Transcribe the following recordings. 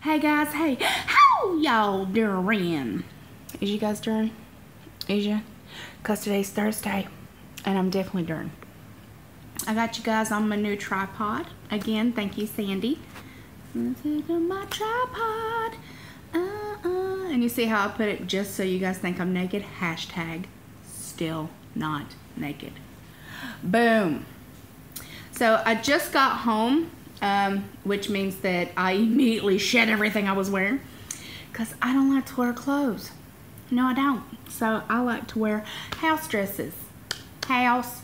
Hey guys, hey, how y'all doing? Is you guys doing? Is ya? Cause today's Thursday, and I'm definitely doing. I got you guys on my new tripod. Again, thank you, Sandy. My tripod. And you see how I put it just so you guys think I'm naked? Hashtag still not naked. Boom. So I just got home, which means that I immediately shed everything I was wearing because I don't like to wear clothes. No, I don't. So I like to wear house dresses. House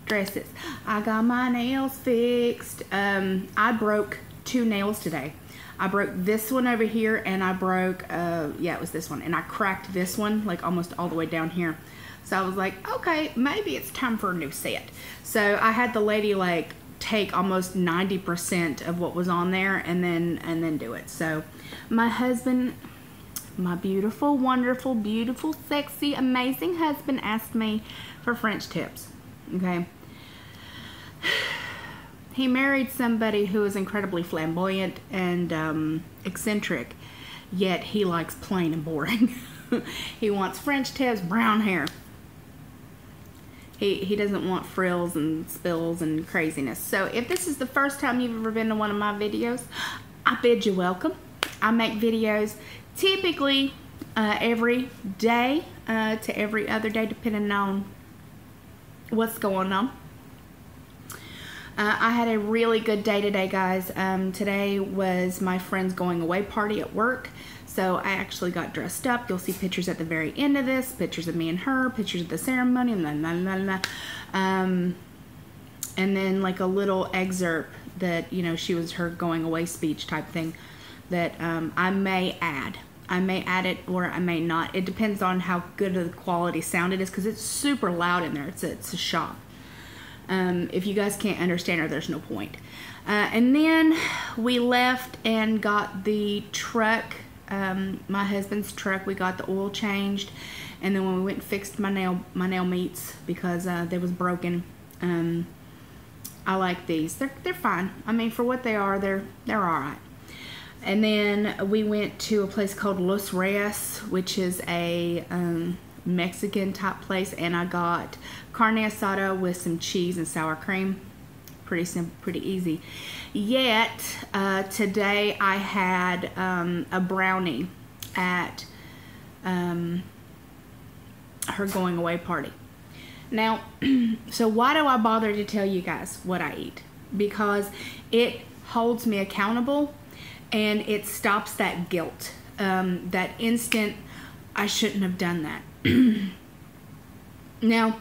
dresses. I got my nails fixed. I broke 2 nails today. I broke this one over here, and I broke, yeah, it was this one. And I cracked this one, like almost all the way down here. So I was like, okay, maybe it's time for a new set. So I had the lady like take almost 90% of what was on there and then do it. So my husband, my beautiful, wonderful, beautiful, sexy, amazing husband asked me for French tips. Okay. He married somebody who is incredibly flamboyant and eccentric, yet he likes plain and boring. He wants French tips, brown hair. He doesn't want frills and spills and craziness. So if this is the first time you've ever been to one of my videos, I bid you welcome. I make videos typically every day to every other day, depending on what's going on. I had a really good day today, guys. Today was my friend's going away party at work. So I actually got dressed up. You'll see pictures at the very end of this, pictures of me and her, pictures of the ceremony, and then like a little excerpt that, you know, she was her going away speech type thing that I may add. I may add it or I may not. It depends on how good of the quality sound it is because it's super loud in there. It's a shop. If you guys can't understand her, there's no point. And then we left and got the truck, my husband's truck. We got the oil changed, and then when we went and fixed my nail meats because they was broken. I like these. They're fine. I mean, for what they are, they're all right. And then we went to a place called Los Reyes, which is a Mexican type place, and I got carne asada with some cheese and sour cream. Pretty simple, pretty easy. Yet today I had a brownie at her going away party. Now, so why do I bother to tell you guys what I eat? Because it holds me accountable and it stops that guilt, that instant I shouldn't have done that. Now,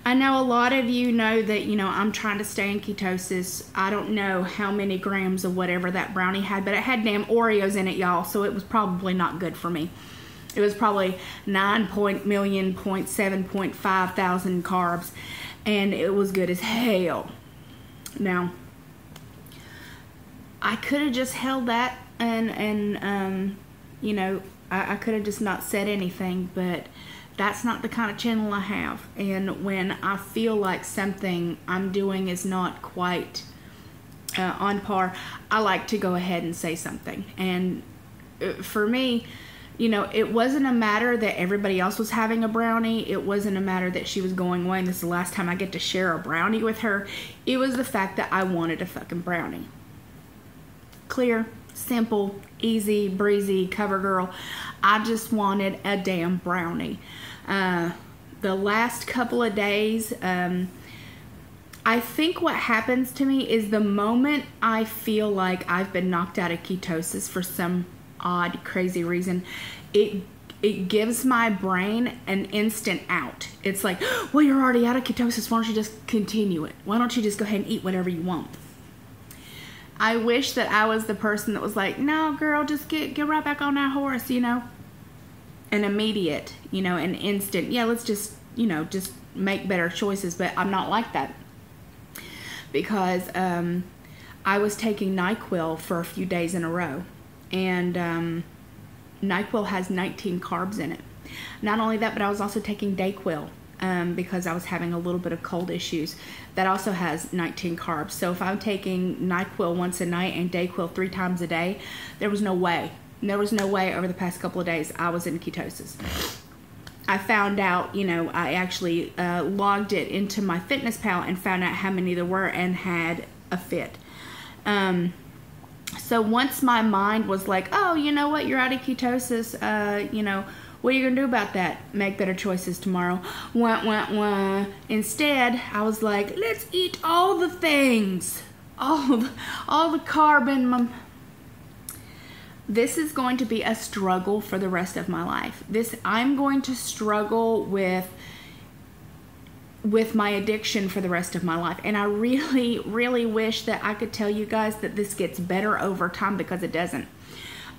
I know a lot of you know that, you know, I'm trying to stay in ketosis. I don't know how many grams of whatever that brownie had, but it had damn Oreos in it, y'all, so it was probably not good for me. It was probably 9.7.5 thousand carbs, and it was good as hell. Now, I could have just held that and you know, I could have just not said anything, but that's not the kind of channel I have. And when I feel like something I'm doing is not quite on par, I like to go ahead and say something. And for me, you know, it wasn't a matter that everybody else was having a brownie. It wasn't a matter that she was going away and this is the last time I get to share a brownie with her. It was the fact that I wanted a fucking brownie. Clear, simple, easy, breezy, cover girl. I just wanted a damn brownie. The last couple of days, I think what happens to me is the moment I feel like I've been knocked out of ketosis for some odd, crazy reason, it gives my brain an instant out. It's like, well, you're already out of ketosis. Why don't you just continue it? Why don't you just go ahead and eat whatever you want? I wish that I was the person that was like, no, girl, just get right back on that horse, you know. An immediate, you know, an instant, yeah, let's just, you know, just make better choices. But I'm not like that because I was taking NyQuil for a few days in a row, and NyQuil has 19 carbs in it. Not only that, but I was also taking DayQuil, because I was having a little bit of cold issues. That also has 19 carbs. So if I'm taking NyQuil once a night and DayQuil 3 times a day, there was no way. There was no way over the past couple of days I was in ketosis. I found out, you know, I actually logged it into my FitnessPal and found out how many there were and had a fit. So once my mind was like, oh, you know what, you're out of ketosis, you know, what are you going to do about that? Make better choices tomorrow. Wah, wah, wah. Instead, I was like, let's eat all the things. All the carb in my... This is going to be a struggle for the rest of my life. I'm going to struggle with my addiction for the rest of my life. And I really, really wish that I could tell you guys that this gets better over time, because it doesn't.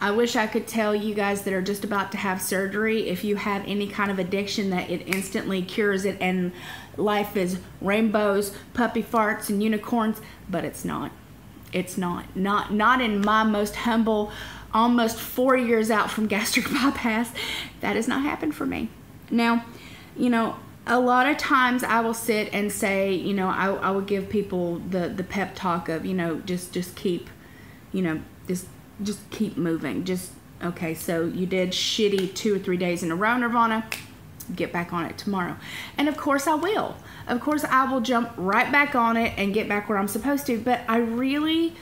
I wish I could tell you guys that are just about to have surgery, if you have any kind of addiction, that it instantly cures it and life is rainbows, puppy farts, and unicorns, but it's not. It's not. Not in my most humble, almost 4 years out from gastric bypass. That has not happened for me. Now, you know, a lot of times I will sit and say, you know, I will give people the pep talk of, you know, just keep, you know, just keep moving. Just, okay, so you did shitty 2 or 3 days in a row, Nirvana, get back on it tomorrow. And of course I will. Of course I will jump right back on it and get back where I'm supposed to. But I really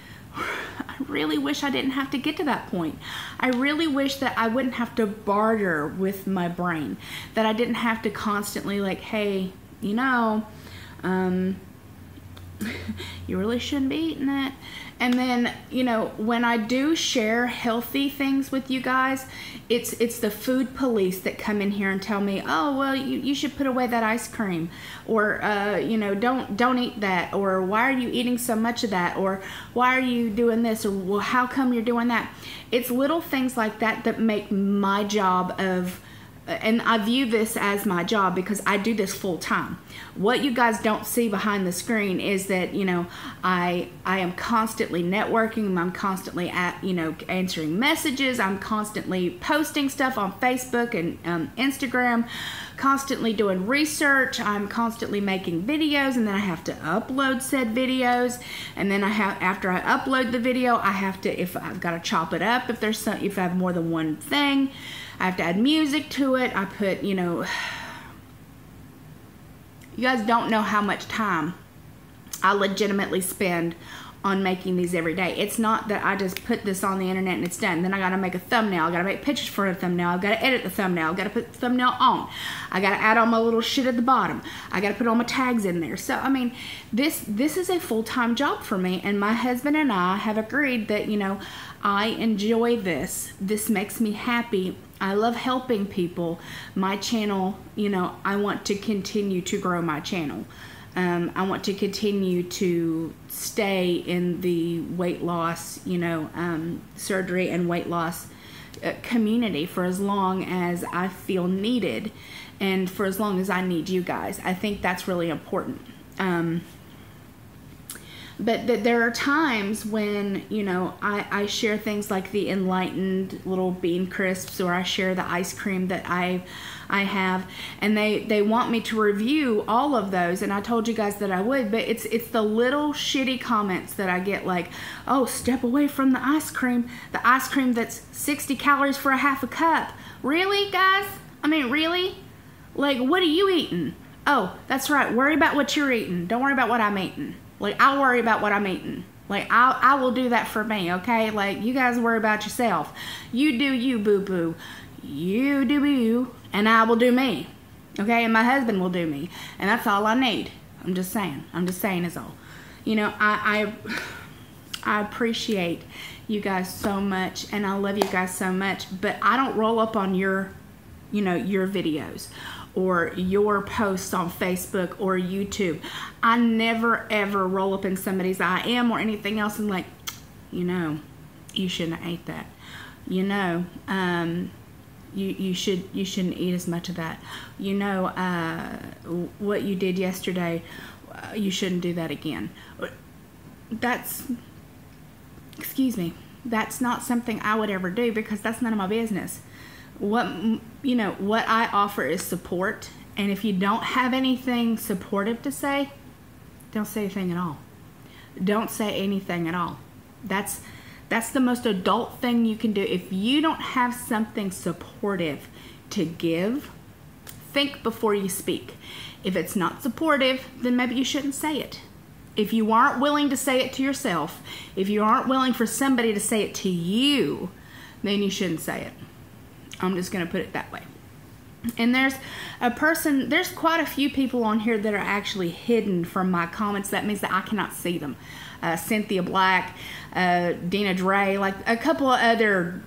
wish I didn't have to get to that point. I really wish that I wouldn't have to barter with my brain. That I didn't have to constantly like, hey, you know, you really shouldn't be eating that. And then, you know, when I do share healthy things with you guys, it's the food police that come in here and tell me, oh, well, you should put away that ice cream, or you know, don't eat that, or why are you eating so much of that, or why are you doing this, or well, how come you're doing that? It's little things like that that make my job of, and I view this as my job because I do this full time. What you guys don't see behind the screen is that, you know, I am constantly networking. I'm constantly answering messages. I'm constantly posting stuff on Facebook and Instagram, constantly doing research. I'm constantly making videos, and then I have to upload said videos. And then after I upload the video, I have to, if I've got to chop it up, if I have more than one thing, I have to add music to it. I put, you know, you guys don't know how much time I legitimately spend on making these every day. It's not that I just put this on the internet and it's done. Then I gotta make a thumbnail. I gotta make pictures for a thumbnail. I've gotta edit the thumbnail. I've gotta put the thumbnail on. I gotta add all my little shit at the bottom. I gotta put all my tags in there. So, I mean, this is a full-time job for me, and my husband and I have agreed that, you know, I enjoy this. This makes me happy. I love helping people. My channel, you know, I want to continue to grow my channel. I want to continue to stay in the weight loss, you know, surgery and weight loss community for as long as I feel needed, and for as long as I need you guys. I think that's really important. But there are times when, you know, I share things like the enlightened little bean crisps, or I share the ice cream that I have, and they want me to review all of those, and I told you guys that I would, but it's the little shitty comments that I get, like, oh, step away from the ice cream that's 60 calories for a half a cup. Really, guys? I mean, really? Like, what are you eating? Oh, that's right, worry about what you're eating. Don't worry about what I'm eating. Like, I'll worry about what I'm eating. Like, I will do that for me, okay? Like, you guys worry about yourself. You do you, boo-boo. You do you, and I will do me, okay? And my husband will do me, and that's all I need. I'm just saying is all. You know, I appreciate you guys so much, and I love you guys so much, but I don't roll up on your, you know, your videos or your posts on Facebook or YouTube. I never ever roll up in somebody's IM or anything else and like, you know, you shouldn't have ate that. You know, you shouldn't eat as much of that. You know, what you did yesterday, you shouldn't do that again. Excuse me, that's not something I would ever do, because that's none of my business. What I offer is support And if you don't have anything supportive to say, don't say anything at all. Don't say anything at all. That's the most adult thing you can do. If you don't have something supportive to give, think before you speak. If it's not supportive, then maybe you shouldn't say it. If you aren't willing to say it to yourself, if you aren't willing for somebody to say it to you, then you shouldn't say it. I'm just going to put it that way. And there's quite a few people on here that are actually hidden from my comments. That means that I cannot see them. Cynthia Black, Dina Dre, like a couple of other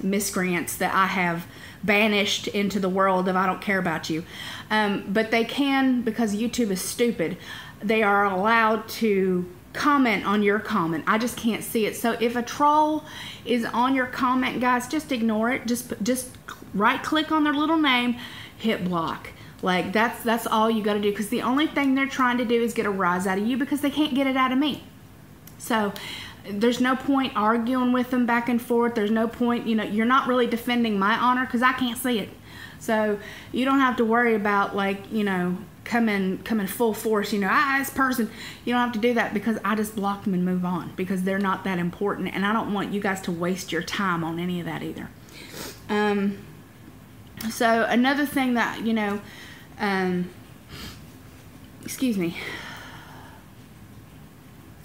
miscreants that I have banished into the world of I don't care about you. But they can, because YouTube is stupid, they are allowed to comment on your comment. I just can't see it. So if a troll is on your comment, guys, just ignore it. Just right click on their little name, hit block. Like that's all you got to do, because the only thing they're trying to do is get a rise out of you, because they can't get it out of me. So there's no point arguing with them back and forth. There's no point, you know, you're not really defending my honor because I can't see it. So you don't have to worry about, like, you know, coming full force, you know, this person. You don't have to do that, because I just block them and move on, because they're not that important, and I don't want you guys to waste your time on any of that either. So another thing that, you know, excuse me,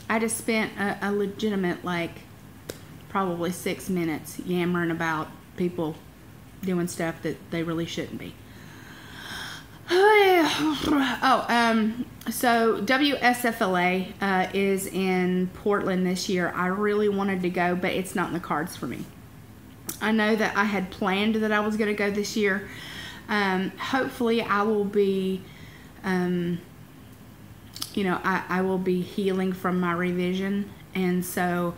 I just spent a legitimate, like, probably 6 minutes yammering about people doing stuff that they really shouldn't be. So WSFLA is in Portland this year. I really wanted to go, but it's not in the cards for me. I know that I had planned that I was going to go this year. Hopefully I will be, you know, I will be healing from my revision, and so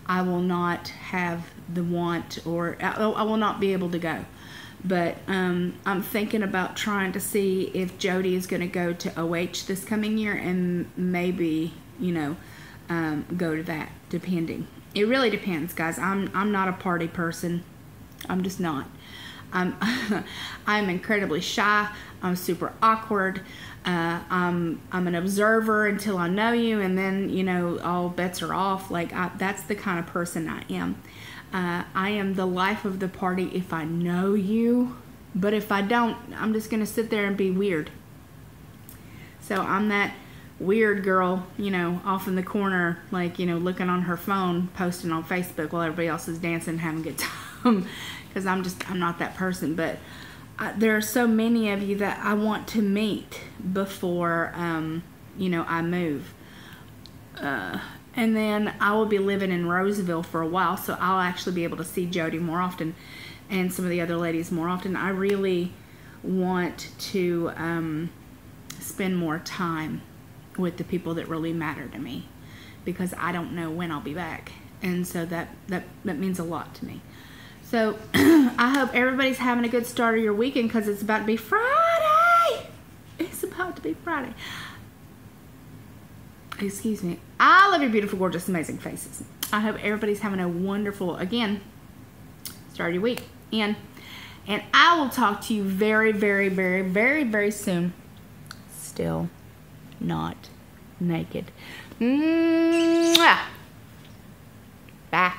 I will not have the want, or I will not be able to go. But I'm thinking about trying to see if Jody is going to go to OH this coming year, and maybe, you know, go to that, depending. It really depends, guys. I'm not a party person. I'm just not. I'm incredibly shy. I'm super awkward. I'm an observer until I know you, and then, you know, all bets are off. Like, that's the kind of person I am. I am the life of the party if I know you, but if I don't, I'm just gonna sit there and be weird. So I'm that weird girl, you know, off in the corner, like, you know, looking on her phone, posting on Facebook while everybody else is dancing and having a good time, because I'm not that person. But there are so many of you that I want to meet before, you know, I move. And then I will be living in Roseville for a while, so I'll actually be able to see Jody more often, and some of the other ladies more often. I really want to spend more time with the people that really matter to me, because I don't know when I'll be back, and so that means a lot to me. So I hope everybody's having a good start of your weekend, because it's about to be Friday. It's about to be Friday. Excuse me. I love your beautiful, gorgeous, amazing faces. I hope everybody's having a wonderful, again, start of your week. And I will talk to you very, very, very, very, very soon. Still not naked. Mwah. Bye.